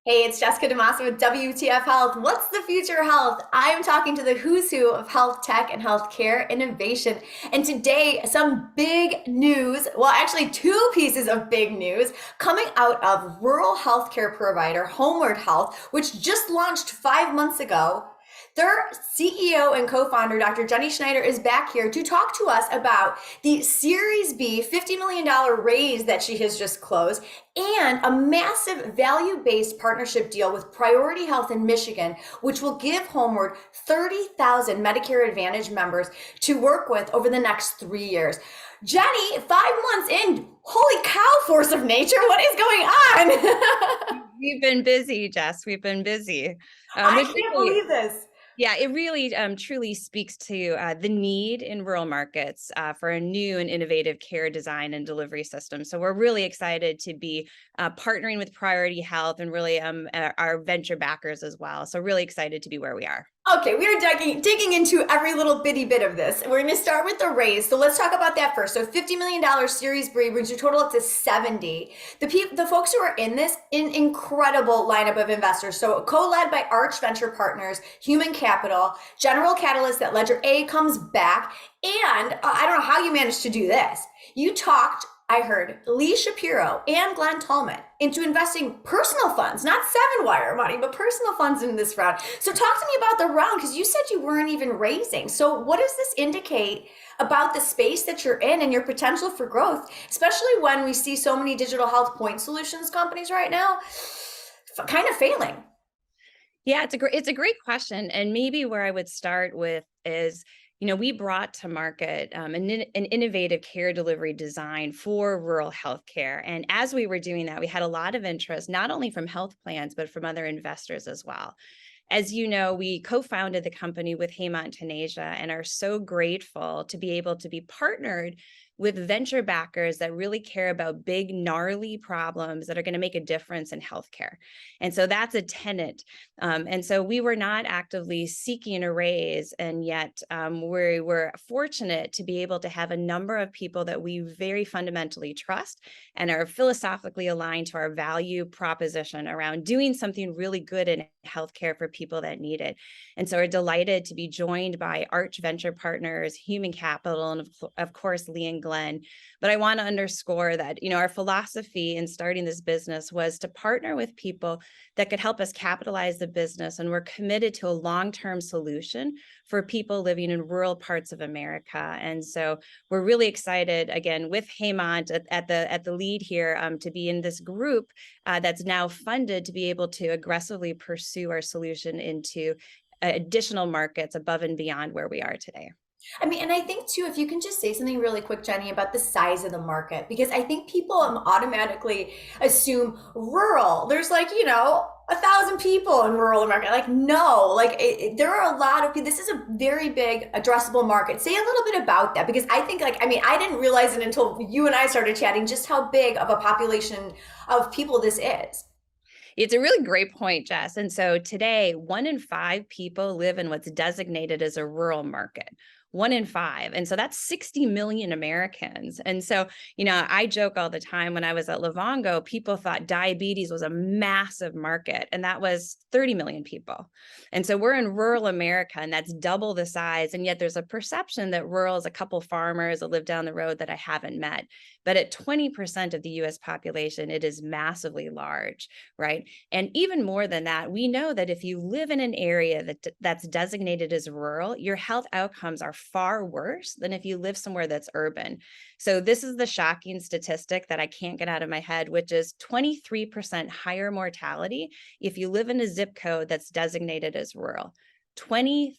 Hey, it's Jessica DeMassa with WTF Health. What's the future of health? I am talking to the who's who of health tech and healthcare innovation. And today, some big news. Well, actually, two pieces of big news coming out of rural healthcare provider Homeward Health, which just launched 5 months ago. Their CEO and co-founder, Dr. Jenny Schneider, is back here to talk to us about the Series B $50 million raise that she has just closed and a massive value-based partnership deal with Priority Health in Michigan, which will give Homeward 30,000 Medicare Advantage members to work with over the next 3 years. Jenny, 5 months in, holy cow, force of nature, what is going on? We've been busy, Jess. We've been busy. I Which can't really, believe this. yeah, it really truly speaks to the need in rural markets for a new and innovative care design and delivery system. So we're really excited to be partnering with Priority Health and really our venture backers as well. So really excited to be where we are. Okay, we are digging into every little bitty bit of this. We're going to start with the raise. So let's talk about that first. So $50 million Series B brings your total up to 70. The folks who are in this, an incredible lineup of investors. So co-led by Arch Venture Partners, Human Capital, General Catalyst, that Ledger A comes back. And I don't know how you managed to do this. You talked, I heard, Lee Shapiro and Glen Tullman into investing personal funds, not seven wire money, but personal funds in this round. So talk to me about the round, because you said you weren't even raising. So what does this indicate about the space that you're in and your potential for growth, especially when we see so many digital health point solutions companies right now kind of failing? Yeah, it's a great question, and maybe where I would start with is, we brought to market an innovative care delivery design for rural healthcare, and as we were doing that, we had a lot of interest, not only from health plans but from other investors as well. As you know, we co-founded the company with Homeward Tunisia and are so grateful to be able to be partnered with venture backers that really care about big, gnarly problems that are going to make a difference in healthcare. And so that's a tenet. And so we were not actively seeking a raise, and yet we were fortunate to be able to have a number of people that we very fundamentally trust and are philosophically aligned to our value proposition around doing something really good in healthcare for people that need it. And so we're delighted to be joined by Arch Venture Partners, Human Capital, and of course, Lee and Glen. But I want to underscore that, our philosophy in starting this business was to partner with people that could help us capitalize the business. And we're committed to a long-term solution for people living in rural parts of America. And so we're really excited, again, with Hemant at the lead here, to be in this group that's now funded to be able to aggressively pursue our solution into additional markets above and beyond where we are today. I mean, and I think too, if you can just say something really quick, Jenny, about the size of the market, because I think people automatically assume rural. There's 1,000 people in rural America. Like, no, there are a lot of people. This is a very big addressable market. Say a little bit about that, because I think, I didn't realize it until you and I started chatting just how big of a population of people this is. It's a really great point, Jess. And so today, 1 in 5 people live in what's designated as a rural market. 1 in 5. And so that's 60 million Americans. And so, I joke all the time when I was at Livongo, people thought diabetes was a massive market, and that was 30 million people. And so we're in rural America, and that's double the size. And yet there's a perception that rural is a couple farmers that live down the road that I haven't met. But at 20% of the US population, it is massively large, right? And even more than that, we know that if you live in an area that's designated as rural, your health outcomes are far worse than if you live somewhere that's urban. So this is the shocking statistic that I can't get out of my head, which is 23% higher mortality if you live in a zip code that's designated as rural. 23%.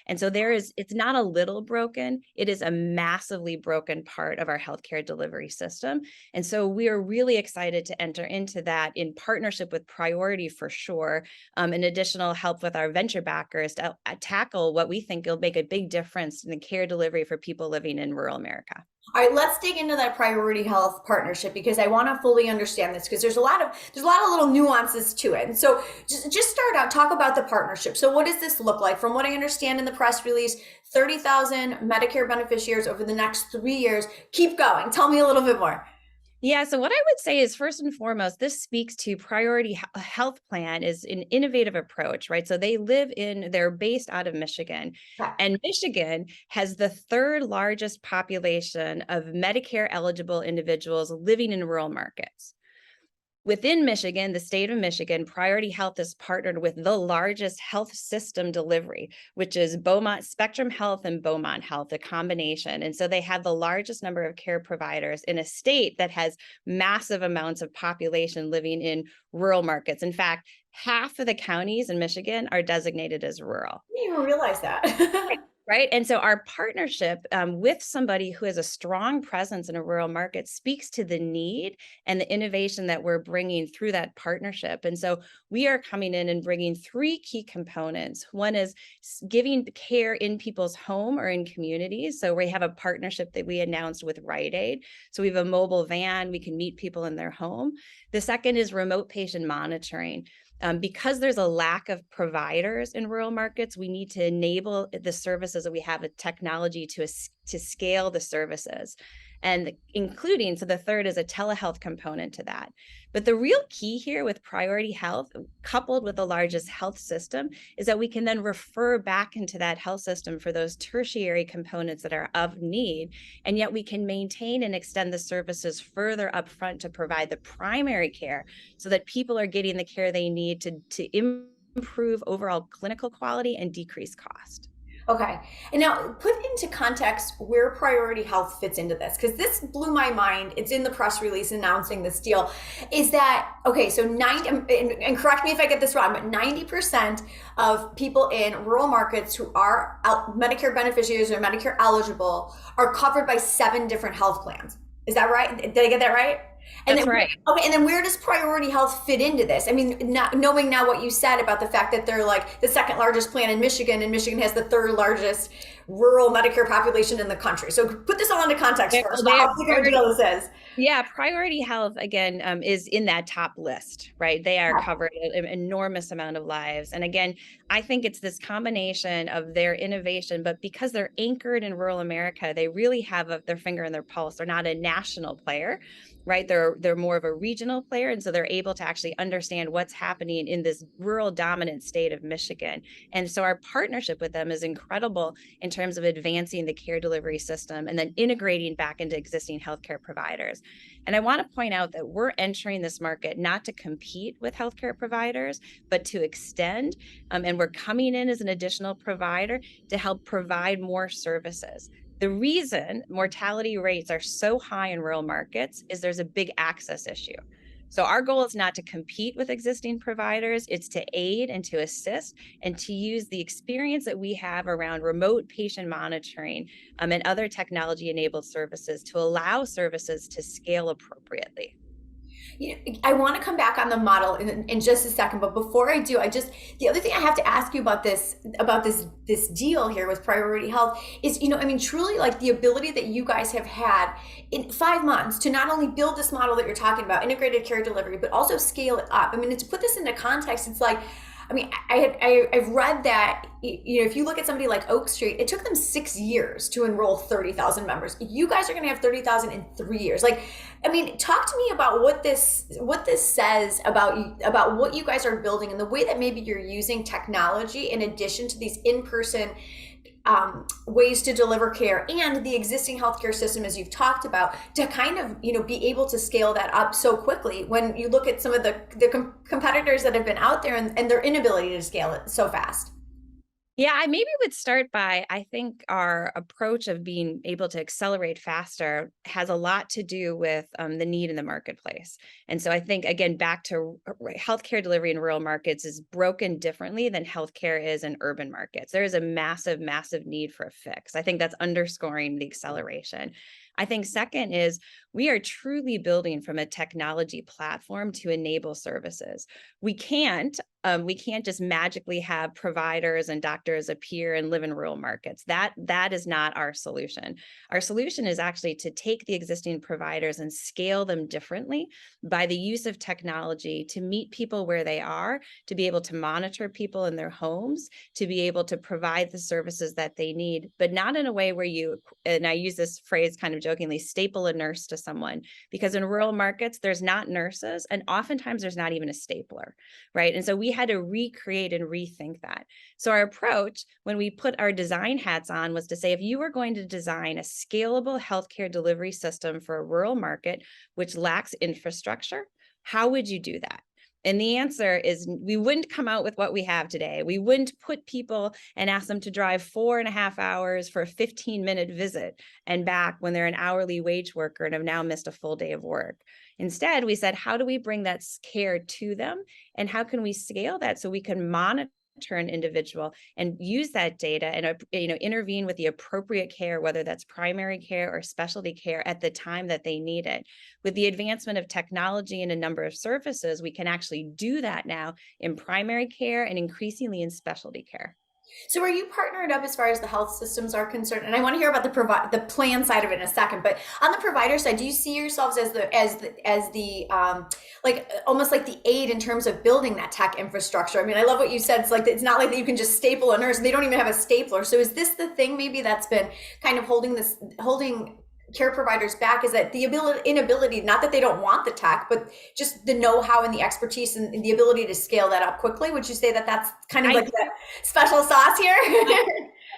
And so it's not a little broken, it is a massively broken part of our healthcare delivery system. And so we are really excited to enter into that in partnership with Priority for sure, and additional help with our venture backers to tackle what we think will make a big difference in the care delivery for people living in rural America. All right, let's dig into that Priority Health partnership, because I want to fully understand this, because there's a lot of little nuances to it. And so just start out, talk about the partnership. So what does this look like? From what I understand in the press release, 30,000 Medicare beneficiaries over the next 3 years. Keep going. Tell me a little bit more. Yeah, so what I would say is first and foremost, this speaks to health plan is an innovative approach, right? So they're based out of Michigan, Okay. and Michigan has the third largest population of Medicare eligible individuals living in rural markets. Within Michigan, the state of Michigan, Priority Health is partnered with the largest health system delivery, which is Beaumont Spectrum Health and Beaumont Health, a combination. And so they have the largest number of care providers in a state that has massive amounts of population living in rural markets. In fact, half of the counties in Michigan are designated as rural. I didn't even realize that. Right. And so our partnership with somebody who has a strong presence in a rural market speaks to the need and the innovation that we're bringing through that partnership. And so we are coming in and bringing three key components. One is giving care in people's home or in communities. So we have a partnership that we announced with Rite Aid. So we have a mobile van, we can meet people in their home. The second is remote patient monitoring. Because there's a lack of providers in rural markets, we need to enable the services that we have with technology to scale the services, and including, so the third is a telehealth component to that. But the real key here with Priority Health, coupled with the largest health system, is that we can then refer back into that health system for those tertiary components that are of need, and yet we can maintain and extend the services further upfront to provide the primary care so that people are getting the care they need to improve overall clinical quality and decrease cost. Okay. And now put into context where Priority Health fits into this, because this blew my mind. It's in the press release announcing this deal. Is that, okay, so 90, and correct me if I get this wrong, but 90% of people in rural markets who are Medicare beneficiaries or Medicare eligible are covered by 7 different health plans. Is that right? Did I get that right? And That's then, right. okay, and then where does Priority Health fit into this? I mean, knowing now what you said about the fact that they're like the second largest plan in Michigan, and Michigan has the third largest rural Medicare population in the country. So put this all into context first. How big of a deal this is? Yeah, Priority Health, again, is in that top list, right? They are covered an enormous amount of lives. And again, I think it's this combination of their innovation, but because they're anchored in rural America, they really have their finger in their pulse. They're not a national player, right? They're more of a regional player. And so they're able to actually understand what's happening in this rural dominant state of Michigan. And so our partnership with them is incredible in terms of advancing the care delivery system and then integrating back into existing healthcare providers. And I want to point out that we're entering this market not to compete with healthcare providers, but to extend. And we're coming in as an additional provider to help provide more services. The reason mortality rates are so high in rural markets is there's a big access issue. So our goal is not to compete with existing providers, it's to aid and to assist and to use the experience that we have around remote patient monitoring and other technology-enabled services to allow services to scale appropriately. I want to come back on the model in just a second, but before I do, the other thing I have to ask you about this deal here with Priority Health is, I mean, truly like the ability that you guys have had in 5 months to not only build this model that you're talking about, integrated care delivery, but also scale it up. I mean, to put this into context, it's like, I mean, I've read that, if you look at somebody like Oak Street, it took them 6 years to enroll 30,000 members. You guys are going to have 30,000 in 3 years. Like, I mean, talk to me about what this says about what you guys are building and the way that maybe you're using technology in addition to these in-person ways to deliver care and the existing healthcare system, as you've talked about, to kind of be able to scale that up so quickly when you look at some of the competitors that have been out there and their inability to scale it so fast. Yeah, I maybe would start by, I think our approach of being able to accelerate faster has a lot to do with the need in the marketplace. And so I think, again, back to healthcare delivery in rural markets is broken differently than healthcare is in urban markets. There is a massive, massive need for a fix. I think that's underscoring the acceleration. I think second is we are truly building from a technology platform to enable services. We can't just magically have providers and doctors appear and live in rural markets. That is not our solution. Our solution is actually to take the existing providers and scale them differently by the use of technology to meet people where they are, to be able to monitor people in their homes, to be able to provide the services that they need, but not in a way where and I use this phrase kind of jokingly staple a nurse to someone, because in rural markets, there's not nurses, and oftentimes there's not even a stapler, right? And so we had to recreate and rethink that. So our approach when we put our design hats on was to say, if you were going to design a scalable healthcare delivery system for a rural market, which lacks infrastructure, how would you do that? And the answer is we wouldn't come out with what we have today. We wouldn't put people and ask them to drive 4.5 hours for a 15-minute visit and back when they're an hourly wage worker and have now missed a full day of work. Instead, we said, how do we bring that care to them? And how can we scale that so we can monitor an individual and use that data and intervene with the appropriate care, whether that's primary care or specialty care, at the time that they need it. With the advancement of technology and a number of services, we can actually do that now in primary care and increasingly in specialty care. So are you partnered up as far as the health systems are concerned? And I want to hear about the plan side of it in a second. But on the provider side, do you see yourselves as the like almost like the aid in terms of building that tech infrastructure? I mean, I love what you said. It's like it's not like that you can just staple a nurse. They don't even have a stapler. So is this the thing maybe that's been kind of holding care providers back, is that the inability, not that they don't want the tech, but just the know-how and the expertise and the ability to scale that up quickly? Would you say that that's kind of like the special sauce here?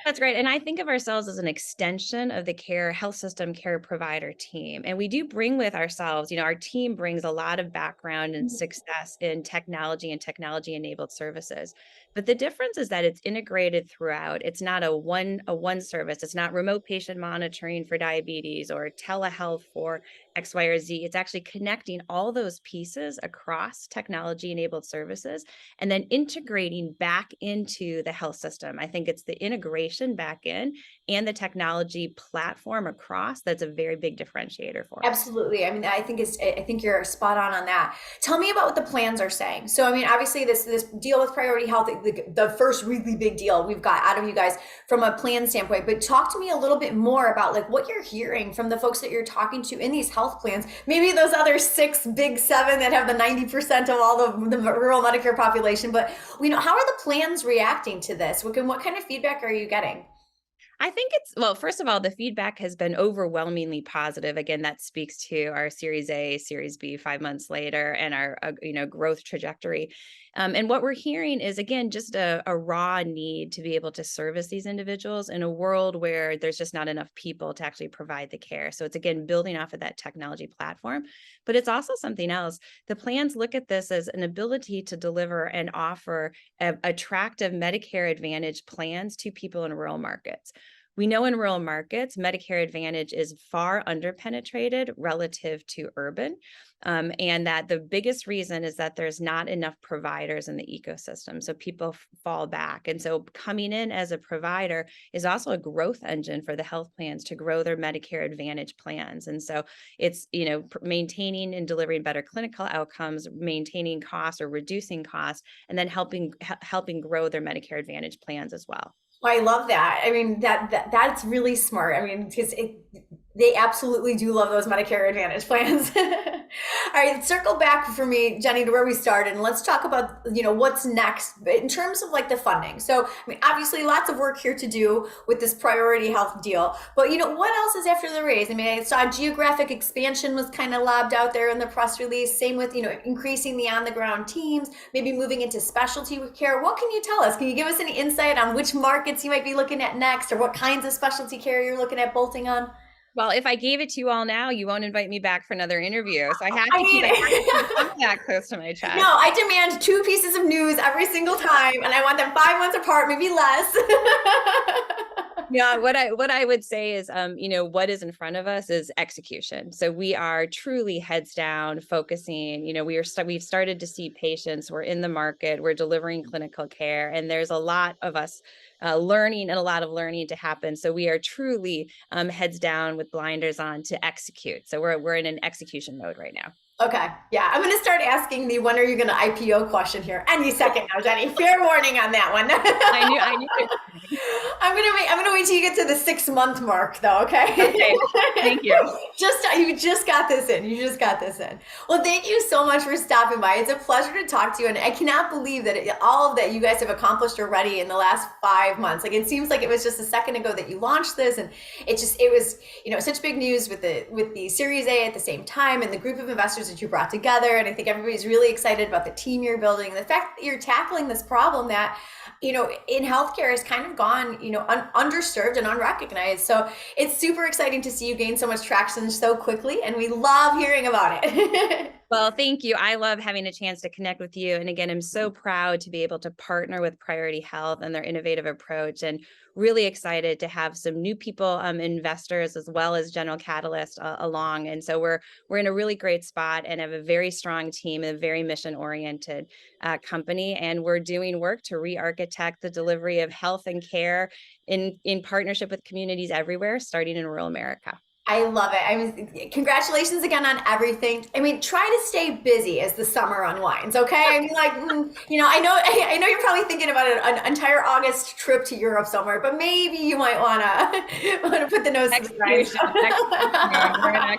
That's great. And I think of ourselves as an extension of the health system care provider team. And we do bring with ourselves, our team brings a lot of background and success in technology and technology enabled services. But the difference is that it's integrated throughout. It's not a one service. It's not remote patient monitoring for diabetes or telehealth for X, Y, or Z. It's actually connecting all those pieces across technology enabled services and then integrating back into the health system. I think it's the integration back in and the technology platform across that's a very big differentiator for us. Absolutely. I mean, I think you're spot on that. Tell me about what the plans are saying. So, I mean, obviously this deal with Priority Health, the first really big deal we've got out of you guys from a plan standpoint, but talk to me a little bit more about like what you're hearing from the folks that you're talking to in these health plans, maybe those other big seven that have the 90% of all the rural Medicare population, but how are the plans reacting to this? What kind of feedback are you getting? I think first of all, the feedback has been overwhelmingly positive. Again, that speaks to our Series A, Series B 5 months later and our, growth trajectory. And what we're hearing is, again, just a raw need to be able to service these individuals in a world where there's just not enough people to actually provide the care. So it's, again, building off of that technology platform, but it's also something else. The plans look at this as an ability to deliver and offer attractive Medicare Advantage plans to people in rural markets. We know in rural markets, Medicare Advantage is far underpenetrated relative to urban, and that the biggest reason is that there's not enough providers in the ecosystem. So people fall back. And so coming in as a provider is also a growth engine for the health plans to grow their Medicare Advantage plans. And so it's, maintaining and delivering better clinical outcomes, maintaining costs or reducing costs, and then helping grow their Medicare Advantage plans as well. I love that. I mean, that's really smart. I mean, because they absolutely do love those Medicare Advantage plans. All right, circle back for me, Jenny, to where we started, and let's talk about what's next in terms of like the funding. So, I mean, obviously, lots of work here to do with this Priority Health deal. But what else is after the raise? I mean, I saw geographic expansion was kind of lobbed out there in the press release. Same with increasing the on-the-ground teams, maybe moving into specialty care. What can you tell us? Can you give us any insight on which markets you might be looking at next, or what kinds of specialty care you're looking at bolting on? Well, if I gave it to you all now, you won't invite me back for another interview. So I have to keep that close to my chest. No, I demand 2 pieces of news every single time, and I want them 5 months apart, maybe less. Yeah, what I would say is, what is in front of us is execution. So we are truly heads down, focusing. We've started to see patients. We're in the market. We're delivering clinical care, and there's a lot of us learning and a lot of learning to happen. So we are truly heads down with blinders on to execute. So we're in an execution mode right now. Okay. Yeah. I'm going to start asking the when are you going to IPO question here any second now, Jenny. Fair warning on that one. I knew. All I'm gonna wait till you get to the 6 month mark though, okay? Okay, thank you. You just got this in. You just got this in. Well, thank you so much for stopping by. It's a pleasure to talk to you, and I cannot believe that all of that you guys have accomplished already in the last 5 months. Like, it seems like it was just a second ago that you launched this, and it was such big news with the Series A at the same time, and the group of investors that you brought together. And I think everybody's really excited about the team you're building, and the fact that you're tackling this problem that in healthcare has kind of gone, underserved and unrecognized. So it's super exciting to see you gain so much traction so quickly, and we love hearing about it. Well, thank you. I love having a chance to connect with you. And again, I'm so proud to be able to partner with Priority Health and their innovative approach, and really excited to have some new people, investors, as well as General Catalyst along. And so we're in a really great spot and have a very strong team, a very mission-oriented company. And we're doing work to re-architect the delivery of health and care in partnership with communities everywhere, starting in rural America. I love it. Congratulations again on everything. I mean, try to stay busy as the summer unwinds. Okay. I mean, like, I know you're probably thinking about an entire August trip to Europe somewhere, but maybe you might want to put the nose to the grindstone. I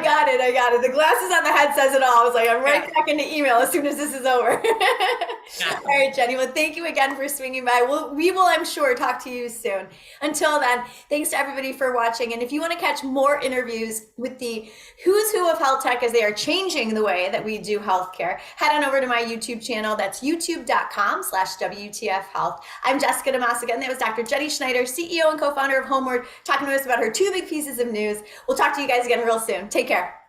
got it. The glasses on the head says it all. I was like, I'm right back into email as soon as this is over. All right, Jenny. Well, thank you again for swinging by. We will, I'm sure, talk to you soon. Until then, thanks to everybody for watching. And if you want to catch more interviews with the who's who of health tech as they are changing the way that we do healthcare, head on over to my YouTube channel. That's youtube.com/WTF Health. I'm Jessica DeMassa again. That was Dr. Jenny Schneider, CEO and co-founder of Homeward, talking to us about her 2 big pieces of news. We'll talk to you guys again real soon. Take care.